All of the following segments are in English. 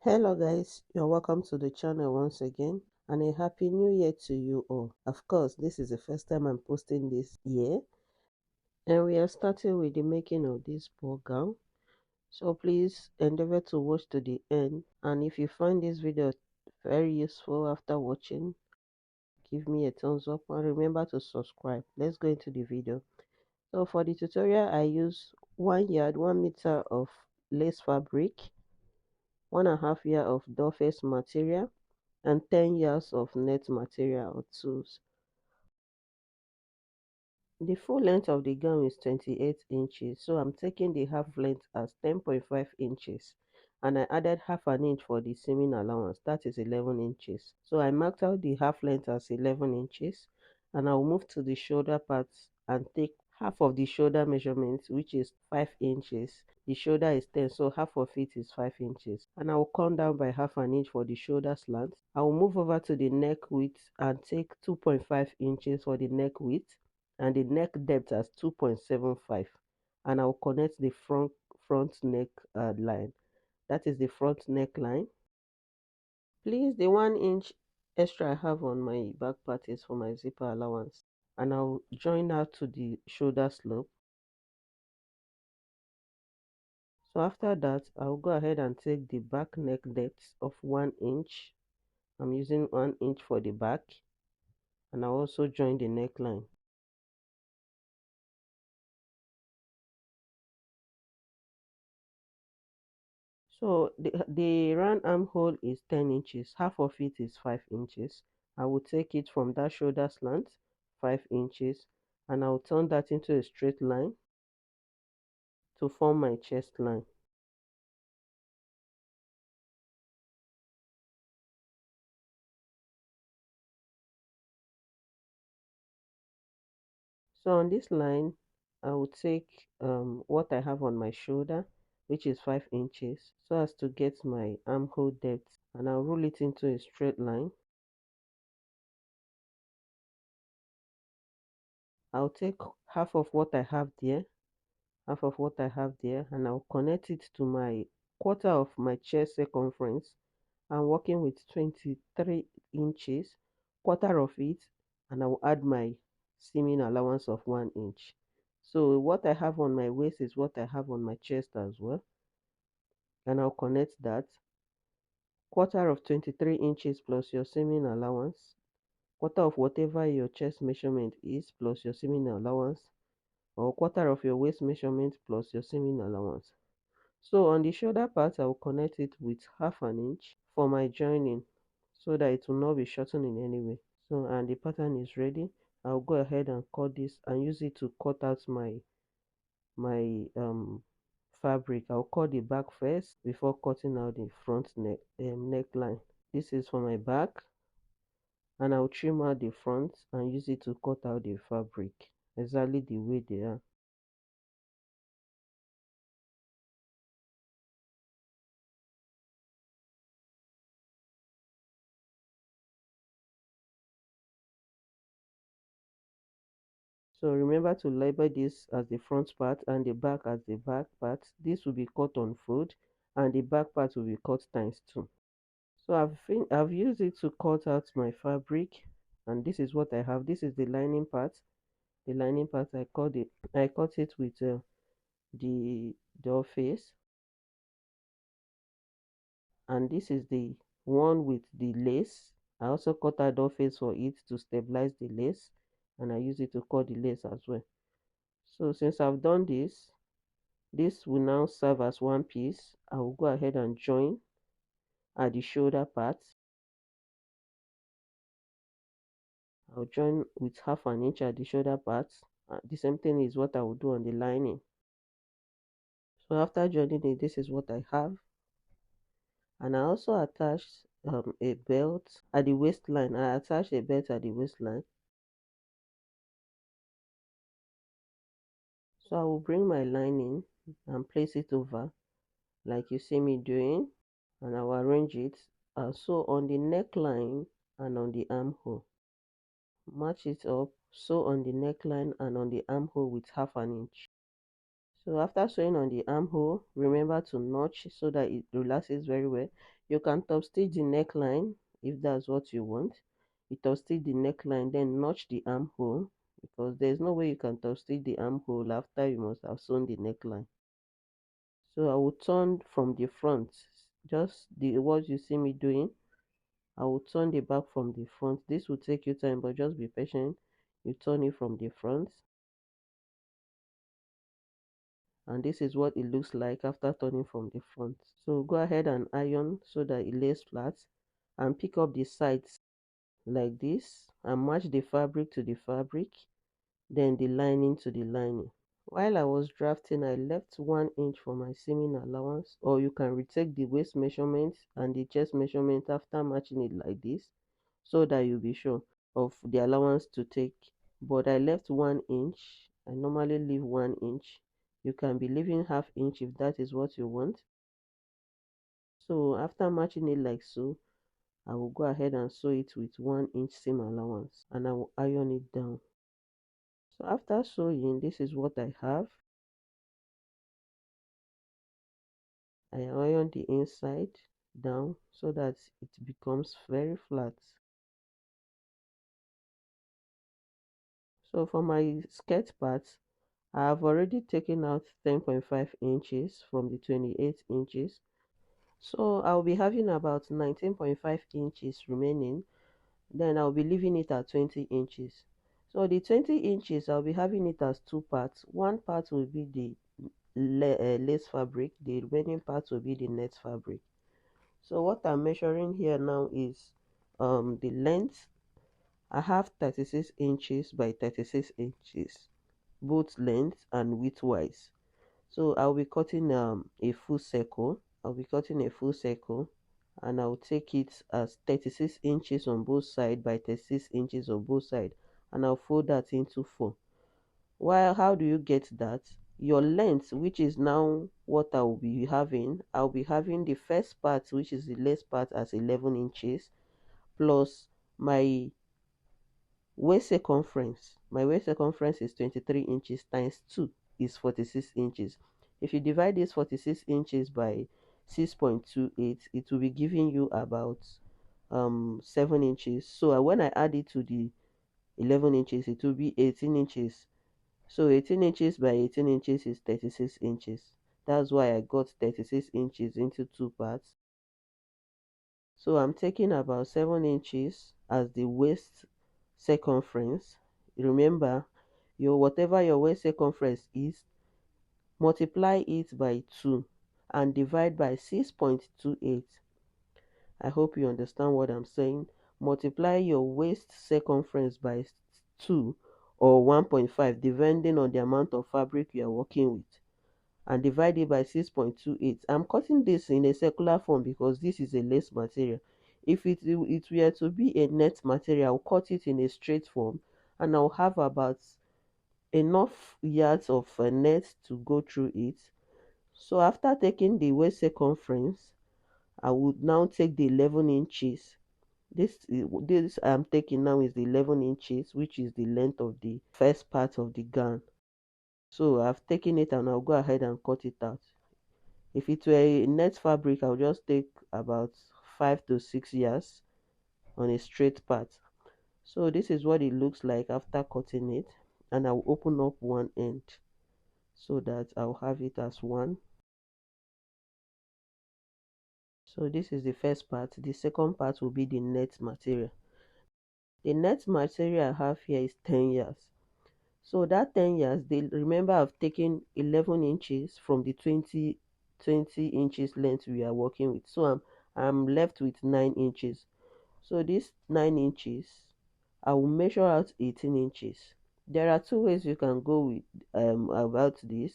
Hello guys, you're welcome to the channel once again and a happy new year to you all. Of course, this is the first time I'm posting this year and we are starting with the making of this ball gown. So please endeavor to watch to the end, and if you find this video very useful after watching, give me a thumbs up and remember to subscribe. Let's go into the video. So for the tutorial I use 1 yard 1 meter of lace fabric, 1.5 yard of doll face material and 10 yards of net material or tools. The full length of the gown is 28 inches, so I'm taking the half length as 10.5 inches and I added half an inch for the seaming allowance, that is 11 inches. So I marked out the half length as 11 inches and I'll move to the shoulder parts and take half of the shoulder measurement, which is 5 inches. The shoulder is 10, so half of it is 5 inches, and I will come down by half an inch for the shoulder slant. I will move over to the neck width and take 2.5 inches for the neck width and the neck depth as 2.75, and I will connect the front neck line, that is the front neckline. Please, the 1 inch extra I have on my back part is for my zipper allowance, and I'll join out to the shoulder slope. So after that, I'll go ahead and take the back neck depth of 1 inch. I'm using 1 inch for the back, and I'll also join the neckline. So the round armhole is 10 inches, half of it is 5 inches. I will take it from that shoulder slant, 5 inches, and I'll turn that into a straight line to form my chest line. So on this line, I will take what I have on my shoulder, which is 5 inches, so as to get my armhole depth, and I'll roll it into a straight line. I'll take half of what I have there, and I'll connect it to my quarter of my chest circumference. I'm working with 23 inches, quarter of it, and I'll add my seaming allowance of 1 inch. So what I have on my waist is what I have on my chest as well, and I'll connect that. Quarter of 23 inches plus your seaming allowance, quarter of whatever your chest measurement is plus your seaming allowance, or quarter of your waist measurement plus your seaming allowance. So on the shoulder part, I will connect it with half an inch for my joining so that it will not be shortened in any way. So, and the pattern is ready. I'll go ahead and cut this and use it to cut out my fabric. I'll cut the back first before cutting out the front neckline. This is for my back, and I'll trim out the front and use it to cut out the fabric exactly the way they are. So remember to label this as the front part and the back as the back part. This will be cut on fold and the back part will be cut times 2. So I've used it to cut out my fabric, and this is what I have. This is the lining part. The lining part I cut it with the doll face, and this is the one with the lace. I also cut a doll face for it to stabilize the lace, and I use it to cut the lace as well. So since I've done this will now serve as one piece. I will go ahead and join at the shoulder part. I'll join with half an inch at the shoulder part. The same thing is what I will do on the lining. So after joining it, this is what I have. And I also attached a belt at the waistline. I attached a belt at the waistline. So I will bring my lining and place it over like you see me doing, and I will arrange it so on the neckline and on the armhole. Match it up, sew on the neckline and on the armhole with half an inch. So after sewing on the armhole, remember to notch so that it relaxes very well. You can top stitch the neckline if that's what you want. You top stitch the neckline, then notch the armhole, because there's no way you can top stitch the armhole after you must have sewn the neckline. So I will turn from the front, just the what you see me doing. I will turn the back from the front. This will take you time, but just be patient. You turn it from the front, and this is what it looks like after turning from the front. So go ahead and iron so that it lays flat, and pick up the sides like this and match the fabric to the fabric, then the lining to the lining. While I was drafting, I left 1 inch for my seaming allowance, or you can retake the waist measurement and the chest measurement after matching it like this, so that you'll be sure of the allowance to take. But I left 1 inch. I normally leave 1 inch. You can be leaving half inch if that is what you want. So after matching it like so, I will go ahead and sew it with 1 inch seam allowance, and I will iron it down. So after sewing, this is what I have. I iron the inside down so that it becomes very flat. So for my skirt part, I have already taken out 10.5 inches from the 28 inches. So I'll be having about 19.5 inches remaining. Then I'll be leaving it at 20 inches. So the 20 inches, I'll be having it as two parts. One part will be the lace fabric, the remaining part will be the net fabric. So what I'm measuring here now is the length. I have 36 inches by 36 inches, both length and width wise. So I'll be cutting a full circle. I'll be cutting a full circle, and I'll take it as 36 inches on both sides by 36 inches on both sides, and I'll fold that into 4. Well, how do you get that? Your length, which is now what I'll be having the first part, which is the lace part, as 11 inches, plus my waist circumference. My waist circumference is 23 inches times 2 is 46 inches. If you divide this 46 inches by 6.28, it will be giving you about 7 inches. So when I add it to the 11 inches, it will be 18 inches. So 18 inches by 18 inches is 36 inches. That's why I got 36 inches into two parts. So I'm taking about 7 inches as the waist circumference. Remember, your whatever your waist circumference is, multiply it by 2 and divide by 6.28. I hope you understand what I'm saying. Multiply your waist circumference by 2 or 1.5, depending on the amount of fabric you are working with, and divide it by 6.28. I'm cutting this in a circular form because this is a lace material. If it were to be a net material, I'll cut it in a straight form, and I'll have about enough yards of net to go through it. So after taking the waist circumference, I would now take the 11 inches. This I'm taking now is the 11 inches, which is the length of the first part of the gown. So I've taken it, and I'll go ahead and cut it out. If it were a net fabric, I'll just take about 5 to 6 yards on a straight part. So this is what it looks like after cutting it, and I'll open up one end so that I'll have it as one. So this is the first part. The second part will be the net material. The net material I have here is 10 yards. So that 10 yards, remember I've taken 11 inches from the 20 inches length we are working with. So I'm left with 9 inches. So this 9 inches, I will measure out 18 inches. There are two ways you can go with about this.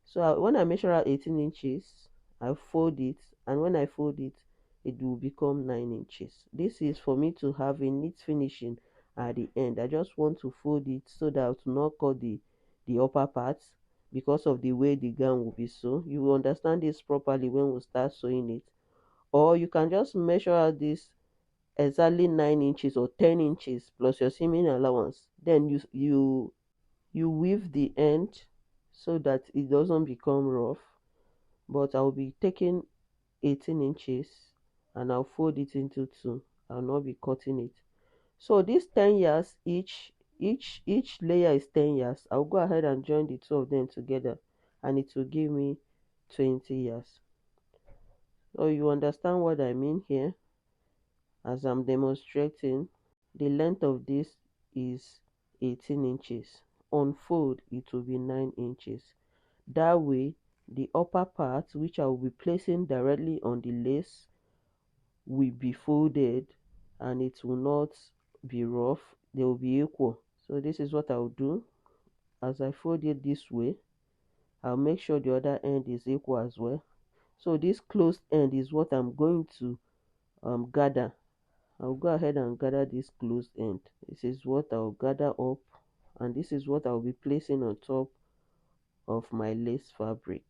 So when I measure out 18 inches, I fold it, and when I fold it, it will become 9 inches. This is for me to have a neat finishing at the end. I just want to fold it so that I will not cut the upper parts because of the way the gown will be sewn. You will understand this properly when we start sewing it. Or you can just measure out this exactly 9 inches or 10 inches plus your seaming allowance. Then you weave the end so that it doesn't become rough. But I'll be taking 18 inches and I'll fold it into two. I'll not be cutting it. So this 10 yards each layer is 10 yards. I'll go ahead and join the two of them together and it will give me 20 yards. So you understand what I mean here as I'm demonstrating. The length of this is 18 inches. On fold it will be 9 inches. That way the upper part, which I will be placing directly on the lace, will be folded and it will not be rough. They will be equal. So this is what I'll do. As I fold it this way, I'll make sure the other end is equal as well. So this closed end is what I'm going to gather. I'll go ahead and gather this closed end. This is what I'll gather up, and this is what I'll be placing on top of my lace fabric.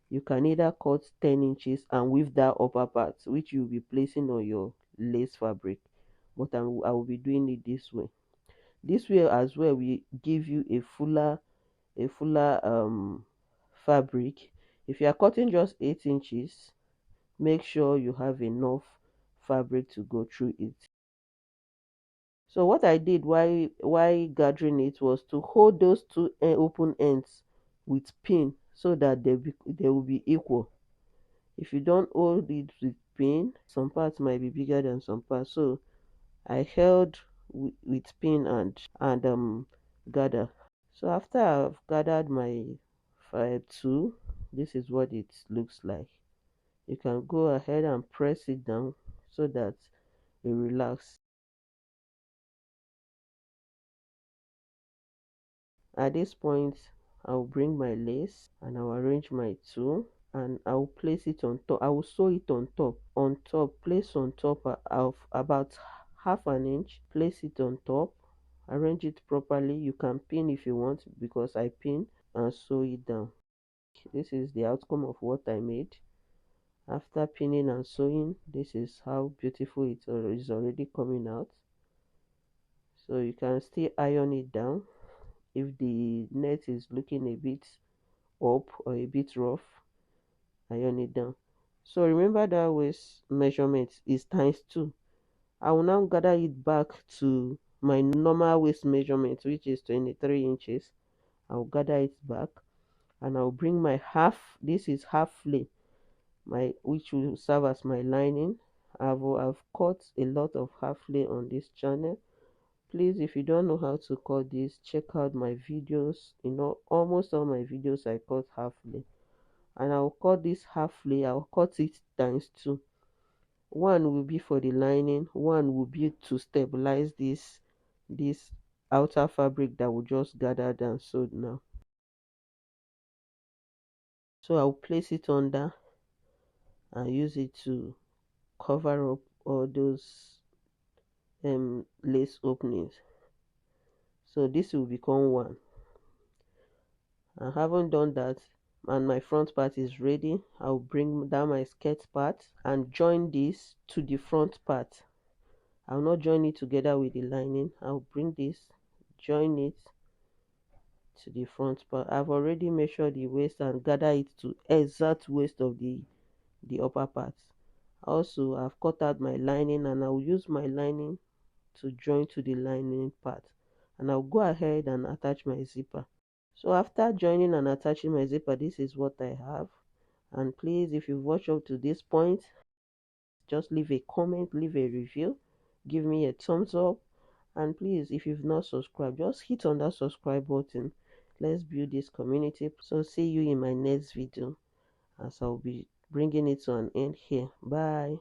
You can either cut 10 inches and weave that upper part, which you'll be placing on your lace fabric, but I will be doing it this way. This way as well will give you a fuller fabric. If you are cutting just 8 inches, make sure you have enough fabric to go through it. So what I did while gathering it was to hold those two open ends with pin so that they will be equal. If you don't hold it with pin, some parts might be bigger than some parts. So I held with pin and gather. So after I've gathered my two, this is what it looks like. You can go ahead and press it down so that it relax. At this point, I'll bring my lace and I'll arrange my two and I'll place it on top. I will sew it on top. Place on top of about half an inch. Place it on top. Arrange it properly. You can pin if you want because I pin, and sew it down. This is the outcome of what I made. After pinning and sewing, this is how beautiful it is already coming out. So you can still iron it down if the net is looking a bit up or a bit rough. Iron it down. So remember that waist measurement is ×2. I will now gather it back to my normal waist measurement, which is 23 inches. I'll gather it back and I'll bring my half. This is half flay, which will serve as my lining. I've cut a lot of half flay on this channel. Please, if you don't know how to cut this, check out my videos. Almost all my videos I cut half flay, and I'll cut this half flay. I'll cut it ×2. One will be for the lining, one will be to stabilize this outer fabric that we just gathered and sewed now. So I'll place it under and use it to cover up all those lace openings. So this will become one. I haven't done that and my front part is ready. I'll bring down my skirt part and join this to the front part. I'll not join it together with the lining. I'll bring this, join it to the front part. I've already measured the waist and gather it to exact waist of the upper part. Also, I've cut out my lining and I'll use my lining to join to the lining part, and I'll go ahead and attach my zipper. So after joining and attaching my zipper, this is what I have. And please, if you've watched up to this point, just leave a comment, leave a review, give me a thumbs up, and please, if you've not subscribed, just hit on that subscribe button. Let's build this community. So see you in my next video as I'll be bringing it to an end here. Bye.